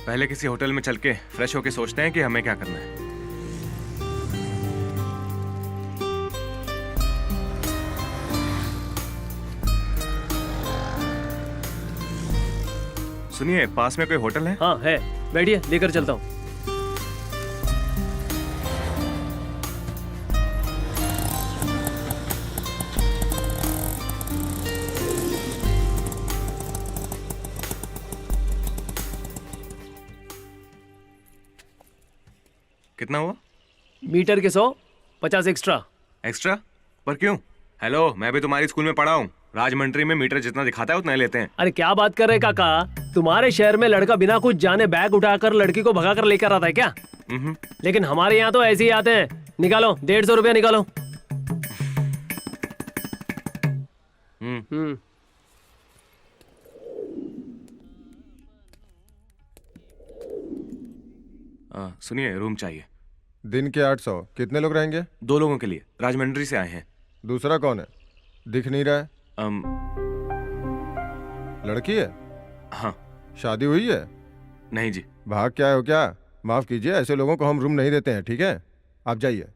पहले किसी होटल में चल के फ्रेश होके सोचते हैं कि हमें क्या करना है। सुनिए, पास में कोई होटल है? हाँ है, बैठिए, लेकर चलता हूँ। कितना हुआ? मीटर के 100, 50 एक्स्ट्रा। एक्स्ट्रा? पर क्यों? हेलो, मैं भी तुम्हारी स्कूल में पढ़ा हूँ। राजमंड्री में मीटर जितना दिखाता है उतना ही लेते हैं। अरे क्या बात कर रहे काका, तुम्हारे शहर में लड़का बिना कुछ जाने बैग उठाकर लड़की को भगाकर लेकर आता है क्या? लेकिन हमारे यहाँ तो ऐसे ही आते हैं। निकालो 150 रुपया निकालो। सुनिए, रूम चाहिए। दिन के 800। कितने लोग रहेंगे? 2 लोगों के लिए। राजमंड्री से आए हैं। दूसरा कौन है? दिख नहीं रहा है। लड़की है? हाँ। शादी हुई है? नहीं जी। भाग क्या हो क्या? माफ कीजिए, ऐसे लोगों को हम रूम नहीं देते हैं, ठीक है? आप जाइए।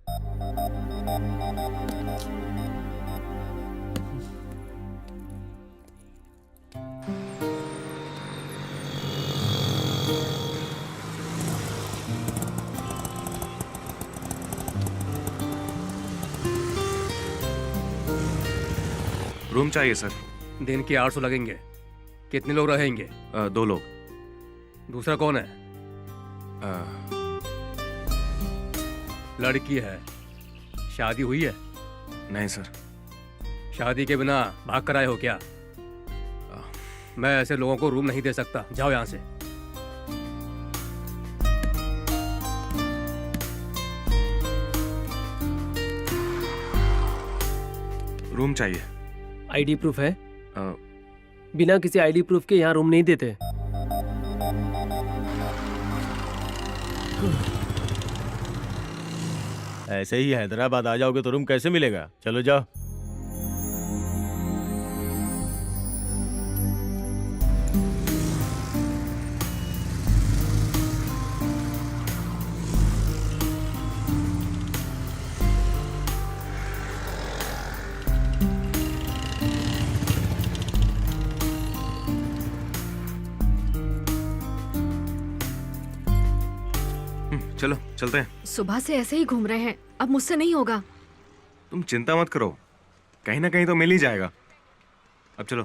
रूम चाहिए सर। दिन के 800 लगेंगे। कितने लोग रहेंगे? 2 लोग। दूसरा कौन है? लड़की है। शादी हुई है? नहीं सर। शादी के बिना भाग कर आए हो क्या? मैं ऐसे लोगों को रूम नहीं दे सकता। जाओ यहाँ से। रूम चाहिए। आईडी प्रूफ है? बिना किसी आईडी प्रूफ के यहाँ रूम नहीं देते। ऐसे ही हैदराबाद आ जाओगे तो रूम कैसे मिलेगा? चलो जाओ। चलो चलते हैं। सुबह से ऐसे ही घूम रहे हैं, अब मुझसे नहीं होगा। तुम चिंता मत करो, कहीं ना कहीं तो मिल ही जाएगा। अब चलो।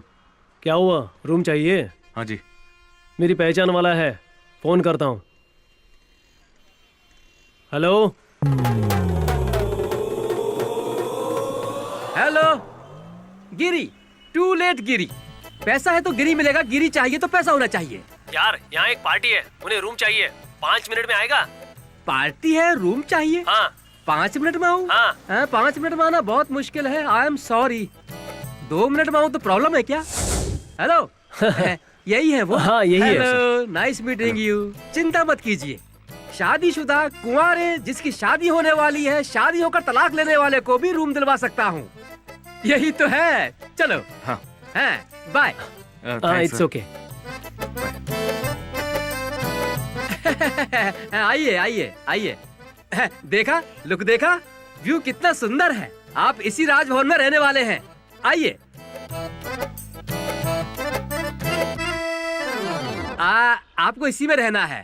क्या हुआ, रूम चाहिए? हाँ जी। मेरी पहचान वाला है, फोन करता हूँ। Hello hello Giri, too late Giri. पैसा है तो गिरी मिलेगा, गिरी चाहिए तो पैसा होना चाहिए। यार, यहाँ एक पार्टी है, उन्हें रूम चाहिए। 5 मिनट में आएगा? पार्टी है, रूम चाहिए? हाँ। 5 मिनट में आऊँ? हाँ। 5 मिनट में आना बहुत मुश्किल है। I am sorry. 2 मिनट में आऊँ तो प्रॉब्लम है क्या? हेलो यही है वो? हाँ यही है। Hello, nice meeting you. चिंता मत कीजिए। शादीशुदा कुंवारे जिसकी शादी होने वाली है, शादी होकर तलाक लेने वाले को भी रूम दिलवा सकता हूँ। यही तो है। चलो। हाँ। बाय। It's okay. आइए आइए आइए। देखा, लुक देखा, व्यू कितना सुंदर है। आप इसी राजभवन में रहने वाले हैं। आइए। आपको इसी में रहना है।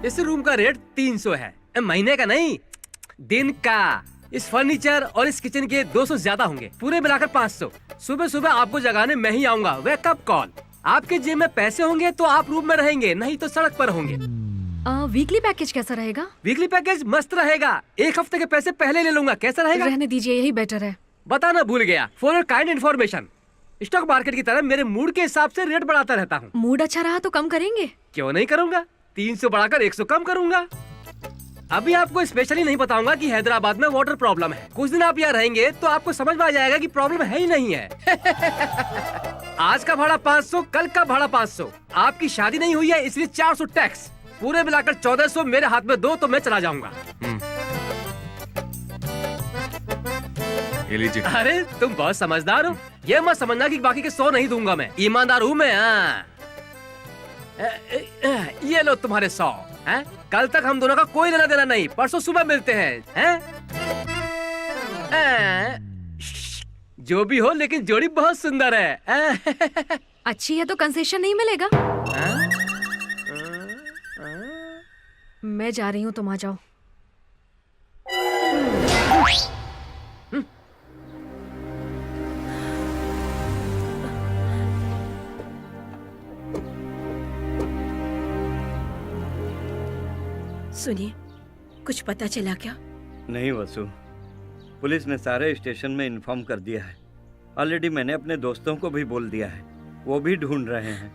इस रूम का रेट 300 है। महीने का नहीं, दिन का। इस फर्नीचर और इस किचन के 200 ज्यादा होंगे, पूरे मिलाकर 500। सुबह सुबह आपको जगाने मैं ही आऊंगा। Wake up call. आपके जेब में पैसे होंगे तो आप रूम में रहेंगे, नहीं तो सड़क पर होंगे। वीकली पैकेज कैसा रहेगा? वीकली पैकेज मस्त रहेगा। 1 हफ्ते के पैसे पहले ले लूंगा। कैसा रहेगा? रहने दीजिए, यही बेटर है। बताना भूल गया। For your kind information, stock market की तरह मेरे मूड के हिसाब से रेट बढ़ाता रहता हूँ। मूड अच्छा रहा तो कम करेंगे? क्यों नहीं करूंगा। 300 बढ़ाकर 100 कम करूंगा। अभी आपको स्पेशली नहीं बताऊंगा कि हैदराबाद में वाटर प्रॉब्लम है। कुछ दिन आप यहाँ रहेंगे तो आपको समझ में आ जाएगा कि प्रॉब्लम है ही नहीं है। आज का भाड़ा 500, कल का भाड़ा 500। आपकी शादी नहीं हुई है इसलिए 400 टैक्स। पूरे मिलाकर 1400 मेरे हाथ में दो तो मैं चला जाऊंगा। ये लीजिए। अरे तुम बहुत समझदार हो। ये मत समझना कि बाकी के 100 नहीं दूंगा मैं। ईमानदार हूँ मैं। हाँ। ये लो तुम्हारे 100। हैं? कल तक हम दोनों का कोई लेना देना नहीं। परसों सुबह मिलते हैं। जो भी हो लेकिन जोड़ी बहुत सुंदर है। अच्छी है तो कंसेशन नहीं मिलेगा। मैं जा रही हूँ, तुम आ जाओ। सुनिए, कुछ पता चला क्या? नहीं वसु, पुलिस ने सारे स्टेशन में इन्फॉर्म कर दिया है। ऑलरेडी मैंने अपने दोस्तों को भी बोल दिया है, वो भी ढूंढ रहे हैं।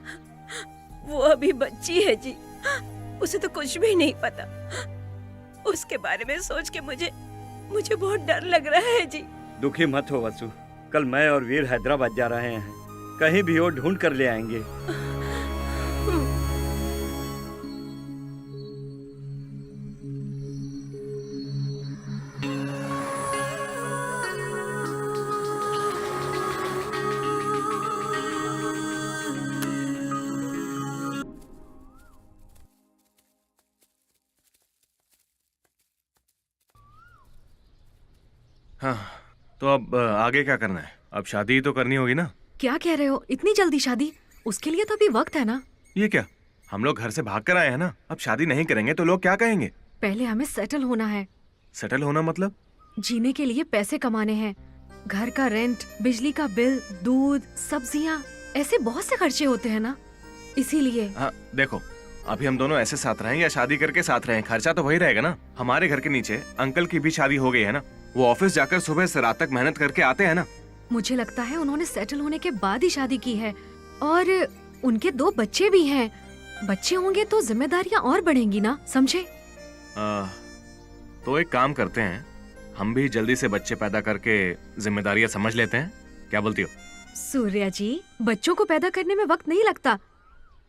वो अभी बच्ची है जी, उसे तो कुछ भी नहीं पता। उसके बारे में सोच के मुझे बहुत डर लग रहा है जी। दुखी मत हो वसु, कल मैं और वीर हैदराबाद जा रहे हैं। कहीं भी वो ढूंढ कर ले आएंगे। हाँ, तो अब आगे क्या करना है? अब शादी ही तो करनी होगी ना? क्या कह रहे हो? इतनी जल्दी शादी? उसके लिए तो अभी वक्त है ना। ये क्या, हम लोग घर से भाग कर आए हैं ना। अब शादी नहीं करेंगे तो लोग क्या कहेंगे? पहले हमें सेटल होना है। सेटल होना मतलब? जीने के लिए पैसे कमाने हैं। घर का रेंट, बिजली का बिल, दूध, सब्जियां, ऐसे बहुत से खर्चे होते हैं ना, इसीलिए। हाँ देखो, अभी हम दोनों ऐसे साथ रहें या शादी करके साथ रहें, खर्चा तो वही रहेगा ना। हमारे घर के नीचे अंकल की भी शादी हो गई है ना। वो ऑफिस जाकर सुबह से रात तक मेहनत करके आते हैं ना। मुझे लगता है उन्होंने सेटल होने के बाद ही शादी की है, और उनके 2 बच्चे भी हैं। बच्चे होंगे तो जिम्मेदारियां और बढ़ेंगी ना, समझे? तो एक काम करते हैं, हम भी जल्दी से बच्चे पैदा करके जिम्मेदारियां समझ लेते हैं। क्या बोलती हो? सूर्या जी, बच्चों को पैदा करने में वक्त नहीं लगता,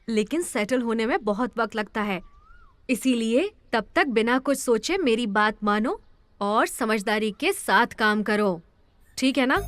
लेकिन सेटल होने में बहुत वक्त लगता है। इसीलिए तब तक बिना कुछ सोचे मेरी बात मानो और समझदारी के साथ काम करो, ठीक है ना?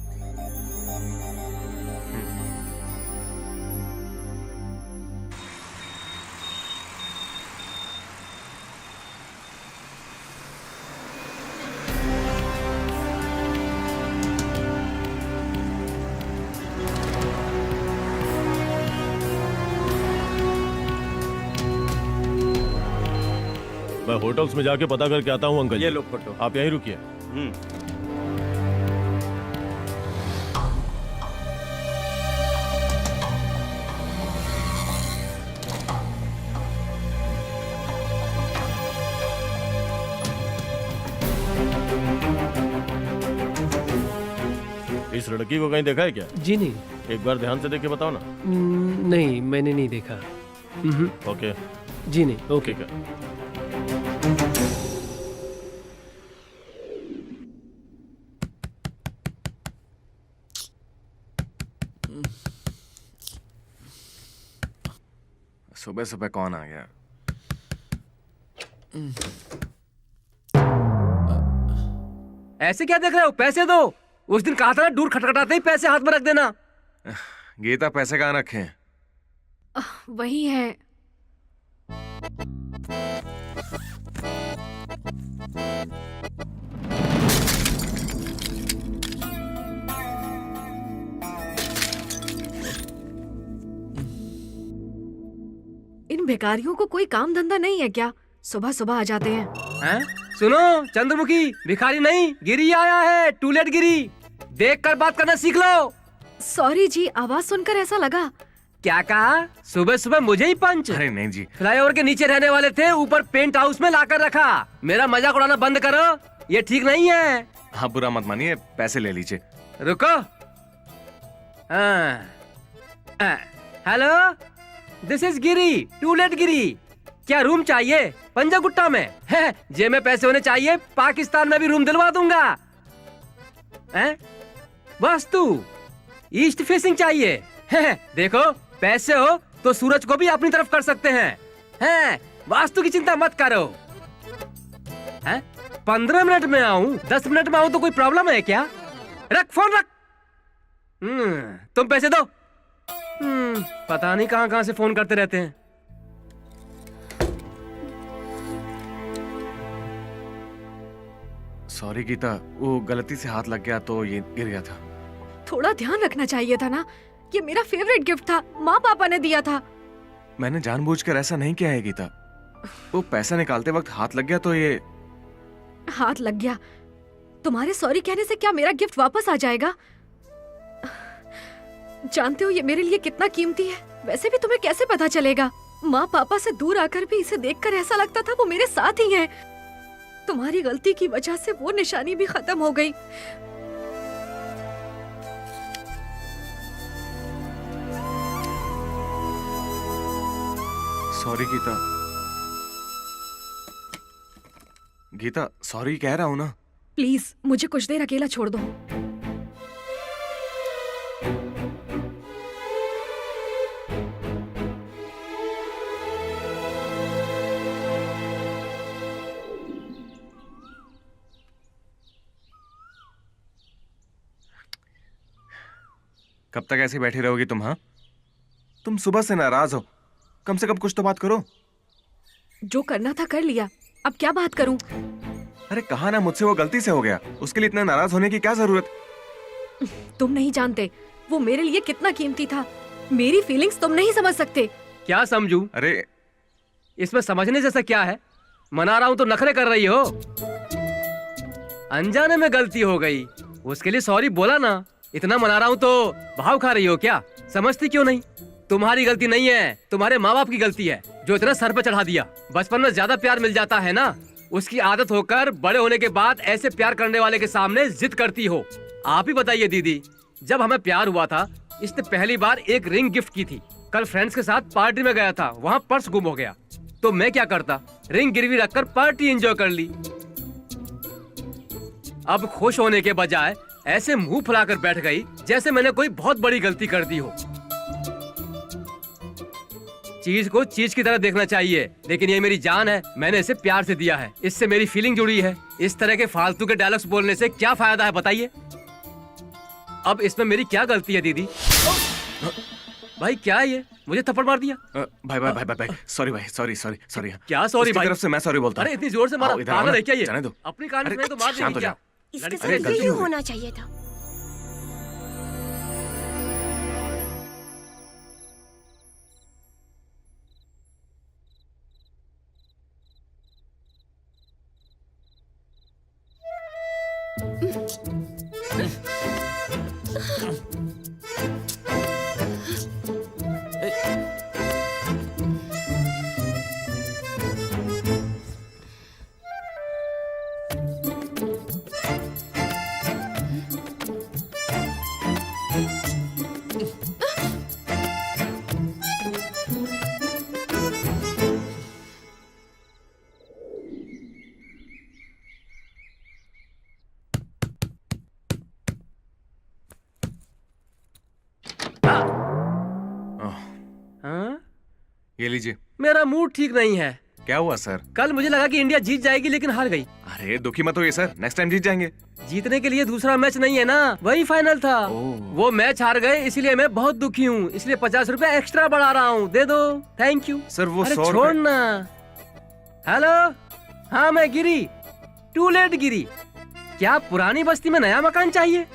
मैं होटल्स में जाके पता करके आता हूँ अंकल ये जी। लो फोटो। आप यहीं रुकिए। इस लड़की को कहीं देखा है क्या? जी नहीं। एक बार ध्यान से देख के बताओ ना। नहीं, मैंने नहीं देखा। ओके, जी नहीं। ओके। ठीक है। सुबह सुबह कौन आ गया? ऐसे क्या देख रहे हो? पैसे दो। उस दिन कहा था ना, दूर खटखटाते ही पैसे हाथ में रख देना। गीता, पैसे कहाँ रखे हैं? वही है। इन भिखारियों को कोई काम धंधा नहीं है क्या? सुबह सुबह आ जाते हैं। हैं? सुनो चंद्रमुखी, भिखारी नहीं, गिरी आया है। टूलेट गिरी। देख कर बात करना सीख लो। सॉरी जी, आवाज सुनकर ऐसा लगा। क्या कहा? सुबह सुबह मुझे ही पंच? अरे नहीं जी। फ्लाईओवर के नीचे रहने वाले थे, ऊपर पेंट हाउस में लाकर रखा। मेरा मजाक उड़ाना बंद करो, ये ठीक नहीं है। हाँ, बुरा मत मानिए, पैसे ले लीजिए। रुको। Hello, this is Giri, too late Giri. क्या रूम चाहिए? पंजागुट्टा में है? जेब में पैसे होने चाहिए। पाकिस्तान में भी रूम दिलवा दूंगा। वास्तु ईस्ट फेसिंग चाहिए। देखो पैसे हो तो सूरज को भी अपनी तरफ कर सकते हैं। वास्तु की चिंता मत करो। हैं? 15 मिनट में आऊं, 10 मिनट में आऊं तो कोई प्रॉब्लम है क्या? रख फोन रख। तुम पैसे दो। पता नहीं कहां कहां से फोन करते रहते हैं। सॉरी गीता, वो गलती से हाथ लग गया तो ये गिर गया था। थोड़ा ध्यान रखना चाहिए था ना। ये मेरा फेवरेट गिफ्ट था, माँ पापा ने दिया था। मैंने जानबूझकर ऐसा नहीं किया है गीता। वो पैसा निकालते वक्त हाथ लग गया तो ये। हाथ लग गया। तुम्हारे सॉरी कहने से क्या मेरा गिफ्ट वापस आ जाएगा? जानते हो ये मेरे लिए कितना कीमती है। वैसे भी तुम्हें कैसे पता चलेगा? माँ पापा से दूर आकर भी इसे देखकर ऐसा लगता था वो मेरे साथ ही हैं। तुम्हारी गलती की वजह से वो निशानी भी खत्म हो गई। सॉरी गीता। गीता सॉरी कह रहा हूं ना। प्लीज मुझे कुछ देर अकेला छोड़ दो। कब तक ऐसे बैठी रहोगी तुम? हाँ, तुम सुबह से नाराज हो, कम से कम कुछ तो बात करो। जो करना था कर लिया, अब क्या बात करूं? अरे कहा ना मुझसे वो गलती से हो गया, उसके लिए इतना नाराज होने की क्या जरूरत? तुम नहीं जानते वो मेरे लिए कितना कीमती था। मेरी फीलिंग्स तुम नहीं समझ सकते। क्या समझूं? अरे इसमें समझने जैसा क्या है? मना रहा हूं तो नखरे कर रही हो। अनजाने में गलती हो गई, उसके लिए सॉरी बोला ना। इतना मना रहा हूं तो भाव खा रही हो क्या? समझती क्यों नहीं? तुम्हारी गलती नहीं है, तुम्हारे माँ बाप की गलती है जो इतना सर पे चढ़ा दिया। बचपन में ज्यादा प्यार मिल जाता है ना, उसकी आदत होकर बड़े होने के बाद ऐसे प्यार करने वाले के सामने जिद करती हो। आप ही बताइए दीदी, जब हमें प्यार हुआ था इसने पहली बार एक रिंग गिफ्ट की थी। कल फ्रेंड्स के साथ पार्टी में गया था, वहाँ पर्स गुम हो गया तो मैं क्या करता? रिंग गिरवी रखकर पार्टी एंजॉय कर ली। अब खुश होने के बजाय ऐसे मुंह फुलाकर बैठ गई जैसे मैंने कोई बहुत बड़ी गलती कर दी हो। चीज को चीज की तरह देखना चाहिए। लेकिन ये मेरी जान है, मैंने इसे प्यार से दिया है, इससे मेरी फीलिंग जुड़ी है। इस तरह के फालतू के डायलॉग्स बोलने से क्या फायदा है बताइए? अब इसमें मेरी क्या गलती है दीदी? भाई क्या है ये? मुझे थप्पड़ मार दिया। भाई भाई भाई भाई भाई सॉरी भाई, सॉरी सॉरी सॉरी। क्या सॉरी भाई? तरफ से मैं सॉरी बोलता हूँ। अरे इतनी जोर से मारा, आओ, इधर आओ पागल ना, है क्या ये? जाने दो। अपनी कहानी अरे, सुनाई तो मार शांत देंगे हो क्या? इसके अरे, साथ गलती यही हो गई। होना चाहिए था। हाँ? ये लीजिए। मेरा मूड ठीक नहीं है। क्या हुआ सर? कल मुझे लगा कि इंडिया जीत जाएगी लेकिन हार गई। अरे दुखी मत होइए सर, नेक्स्ट टाइम जीत जाएंगे। जीतने के लिए दूसरा मैच नहीं है ना, वही फाइनल था। वो मैच हार गए इसलिए मैं बहुत दुखी हूँ, इसलिए 50 रुपए एक्स्ट्रा बढ़ा रहा हूँ, दे दो। थैंक यू सर वो अरे 100 छोड़ ना। हेलो, हाँ मैं गिरी, टू लेट गिरी। क्या पुरानी बस्ती में नया मकान चाहिए?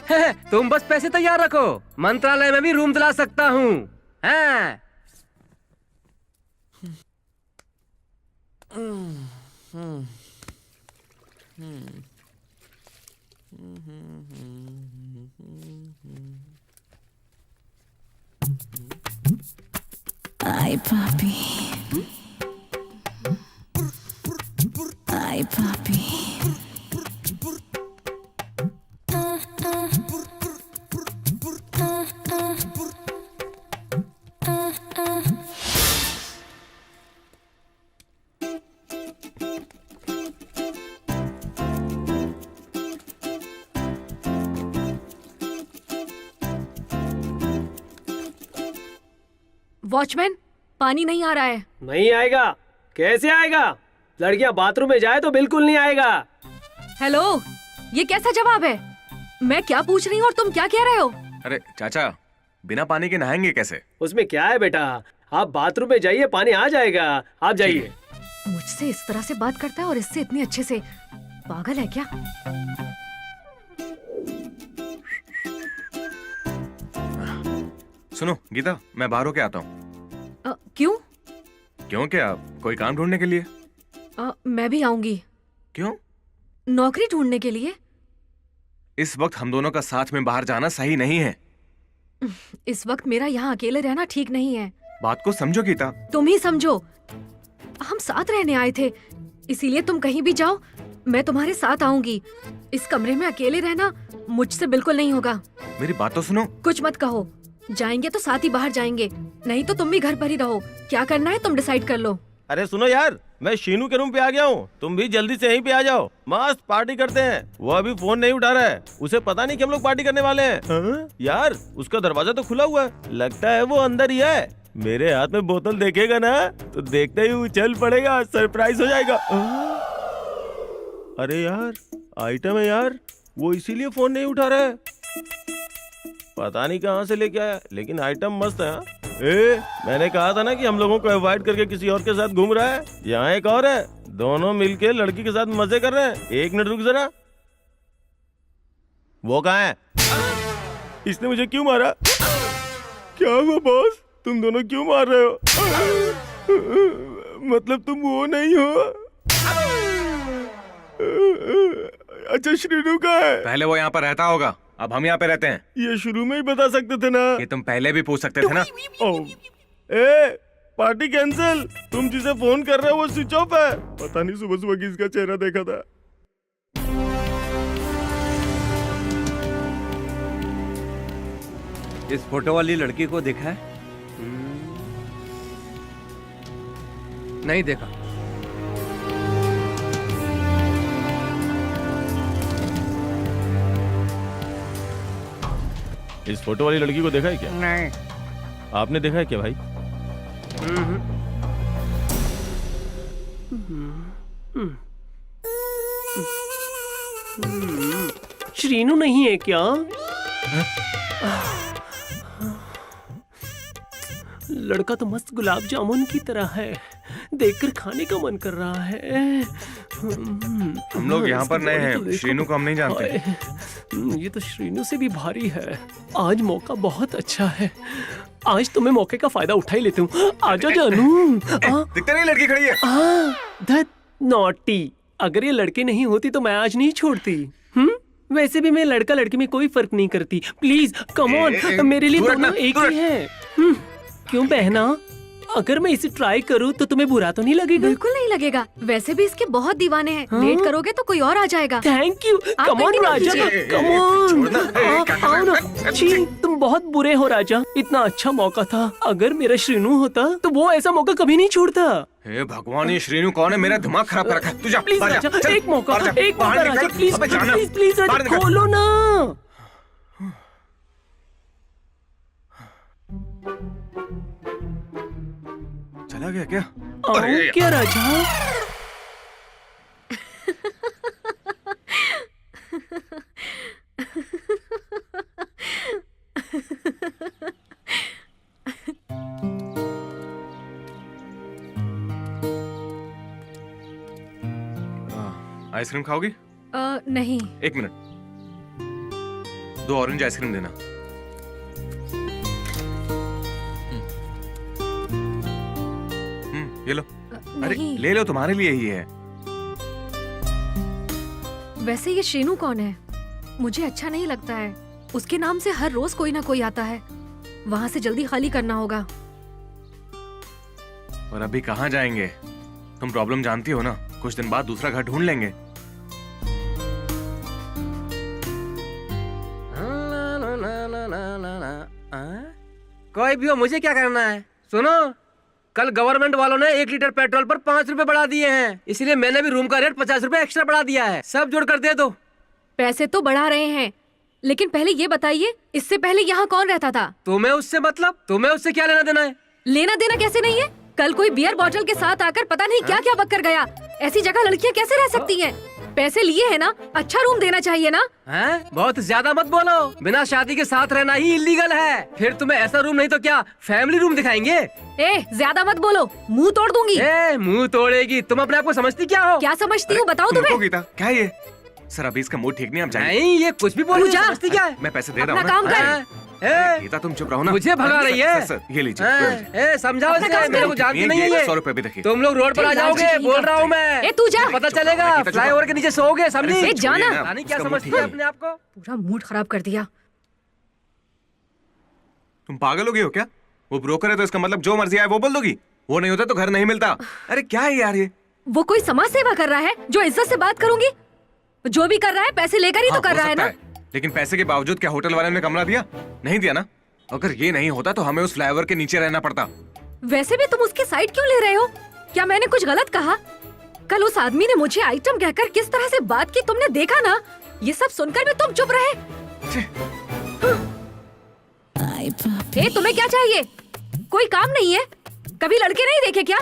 तुम बस पैसे तैयार रखो, मंत्रालय में भी रूम दिला सकता हूँ। हाँ। Ay, papi. Ay, papi. Watchman, पानी नहीं आ रहा है। नहीं आएगा? कैसे आएगा? लड़कियां बाथरूम में जाए तो बिल्कुल नहीं आएगा। हेलो, ये कैसा जवाब है? मैं क्या पूछ रही हूँ और तुम क्या कह रहे हो? अरे चाचा, बिना पानी के नहाएंगे कैसे? उसमें क्या है बेटा, आप बाथरूम में जाइए, पानी आ जाएगा, आप जाइए। मुझसे इस तरह से बात करता है और इससे इतने अच्छे से। पागल है क्या? सुनो गीता, मैं बाहर होके आता हूँ। क्यों? क्यों क्या? कोई काम ढूंढने के लिए। मैं भी आऊंगी। क्यों? नौकरी ढूंढने के लिए। इस वक्त हम दोनों का साथ में बाहर जाना सही नहीं है। इस वक्त मेरा यहाँ अकेले रहना ठीक नहीं है। बात को समझो गीता। तुम ही समझो। हम साथ रहने आए थे, इसीलिए तुम कहीं भी जाओ मैं तुम्हारे साथ आऊंगी। इस कमरे में अकेले रहना मुझसे बिल्कुल नहीं होगा। मेरी बात तो सुनो। कुछ मत कहो। जाएंगे तो साथ ही बाहर जाएंगे, नहीं तो तुम भी घर पर ही रहो। क्या करना है तुम डिसाइड कर लो। अरे सुनो यार, मैं शीनू के रूम पे आ गया हूँ, तुम भी जल्दी से यहीं पे आ जाओ, मस्त पार्टी करते हैं। वो अभी फोन नहीं उठा रहा है, उसे पता नहीं कि हम लोग पार्टी करने वाले हैं। हाँ? यार उसका दरवाजा तो खुला हुआ है, लगता है वो अंदर ही है। मेरे हाथ में बोतल देखेगा ना तो देखते ही उछल पड़ेगा, सरप्राइज हो जाएगा। अरे यार आइटम है यार, वो इसीलिए फोन नहीं उठा रहा है। पता नहीं कहाँ से लेके आया, लेकिन आइटम मस्त है। मैंने कहा था ना कि हम लोगों को अवॉइड करके किसी और के साथ घूम रहा है। यहाँ एक और है, दोनों मिलके लड़की के साथ मजे कर रहे हैं। एक मिनट रुक जरा। वो कहाँ है? इसने मुझे क्यों मारा? क्या हुआ बॉस, तुम दोनों क्यों मार रहे हो? मतलब तुम वो नहीं हो? अच्छा श्रीनू कहाँ है? पहले वो यहाँ पर रहता होगा, अब हम यहाँ पे रहते हैं। ये शुरू में ही बता सकते थे ना। ये तुम पहले भी पूछ सकते थे ना। Party cancel. तुम जिसे फोन कर रहे हो वो स्विच ऑफ है। पता नहीं सुबह सुबह किसका चेहरा देखा था। इस फोटो वाली लड़की को देखा है? नहीं देखा। इस फोटो वाली लड़की को देखा है क्या? नहीं। आपने देखा है क्या भाई? श्रीनू नहीं है क्या? लड़का तो मस्त गुलाब जामुन की तरह है, देखकर खाने का मन कर रहा है। हम लोग यहाँ पर नए हैं, श्रीनू को हम नहीं जानते। ये तो श्रीनू से भी भारी है। आज मौका बहुत अच्छा है, आज तो मैं मौके का फायदा उठा ही लेती हूँ। आजा जानू। दिखते नहीं लड़की खड़ी है। धत नॉटी, अगर ये लड़की नहीं होती तो मैं आज नहीं छोड़ती। वैसे भी मैं लड़का लड़की में कोई फर्क नहीं करती। प्लीज कम ऑन, मेरे लिए दोनों एक ही हैं। क्यों बहना, अगर मैं इसे ट्राई करूँ तो तुम्हें बुरा तो नहीं लगेगा? बिल्कुल नहीं लगेगा, वैसे भी इसके बहुत दीवाने हैं। लेट करोगे तो कोई और आ जाएगा। Thank you. Come on Raja, come on, आओ ना। छी, तुम बहुत बुरे हो राजा, इतना अच्छा मौका था। अगर मेरा श्रीनू होता तो वो ऐसा मौका कभी नहीं छोड़ता। हे भगवान, ये श्रीनू कौन है? मेरा दिमाग खराब कर रखा है। तू जा, प्लीज बाहर जा, राजा, चल, एक मौका बाहर जा, एक मौका बाहर राजा, निकल। प्लीज अबे जाना। प्लीज प्लीज बाहर राजा, निकल। खोलो ना। चला गया क्या? आओ क्या राजा? आइसक्रीम खाओगी? नहीं। एक मिनट, 2 ऑरेंज आइसक्रीम देना। ये लो। अरे नहीं। ले लो, तुम्हारे लिए ही है। वैसे ये श्रीनू कौन है? मुझे अच्छा नहीं लगता है। उसके नाम से हर रोज कोई ना कोई आता है। वहाँ से जल्दी खाली करना होगा। और अभी कहाँ जाएंगे? तुम प्रॉब्लम जानती हो ना, कुछ दिन बाद दूसरा घर ढूंढ लेंगे। कोई भी हो, मुझे क्या करना है? सुनो, कल गवर्नमेंट वालों ने 1 लीटर पेट्रोल पर 5 रुपए बढ़ा दिए हैं, इसलिए मैंने भी रूम का रेट 50 रुपए एक्स्ट्रा बढ़ा दिया है। सब जोड़कर दे दो। पैसे तो बढ़ा रहे हैं, लेकिन पहले ये बताइए, इससे पहले यहाँ कौन रहता था? तुम्हें उससे मतलब? तुम्हें उससे क्या लेना देना है? लेना देना कैसे नहीं है? कल कोई बियर बॉटल के साथ आकर पता नहीं क्या क्या बक कर गया। ऐसी जगह लड़कियां कैसे रह सकती हैं? पैसे लिए है ना, अच्छा रूम देना चाहिए ना। हैं? बहुत ज्यादा मत बोलो, बिना शादी के साथ रहना ही इलीगल है। फिर तुम्हें ऐसा रूम नहीं तो क्या फैमिली रूम दिखाएंगे। ए, ज्यादा मत बोलो, मुंह तोड़ दूंगी। ए, मुंह तोड़ेगी? तुम अपने आप को समझती क्या हो? क्या समझती हूँ बताओ रुको तुम्हें। गीता, क्या है ये? सर अभी इसका मूड ठीक नहीं, आप जाइए। नहीं, ये कुछ भी बोल रही है, पूजा। समझती क्या है? मैं पैसे दे रहा अपना हूँ ना। काम कर। हैं? अरे ए, गीता तुम चुप रहो ना। मुझे भगा रही है। सर, ये लीजिए। ए, समझाओ अपना इसे, काम मेरे कर। को जानती नहीं है ये। 100 रुपए भी देखिए। तुम लोग रोड पर आ जाओगे, बोल रहा हूँ मैं। ए, तू जा। पता चलेगा, गीता, चुप। फ्लाईओवर के नीचे सोओगे, समझी? अरे, ए, जाना। छोड़िए ना, रानी क्या उसका मूड समझती ठीक है नहीं। अपने आप को? पूरा मूड खराब कर दिया। तुम पागल हो गए हो क्या? वो ब्रोकर है तो इसका मतलब जो मर्जी आए वो बोल दोगी? वो नहीं होता तो घर नहीं मिलता। अरे क्या है यार ये? वो कोई समाज सेवा कर रहा है जो इज्जत से बात करूंगी? जो भी कर रहा है पैसे लेकर ही तो कर हो रहा है सकता ना। लेकिन पैसे के बावजूद क्या होटल वाले ने कमरा दिया? नहीं दिया ना। अगर ये नहीं होता तो हमें उस फ्लाईओवर के नीचे रहना पड़ता। वैसे भी तुम उसकी साइड क्यों ले रहे हो? क्या मैंने कुछ गलत कहा? कल उस आदमी ने मुझे आइटम कहकर किस तरह से बात की तुमने देखा ना। ये सब सुनकर भी तुम चुप रहे। Ay, papi. ए, तुम्हें क्या चाहिए? कोई काम नहीं है? कभी लड़के नहीं देखे क्या?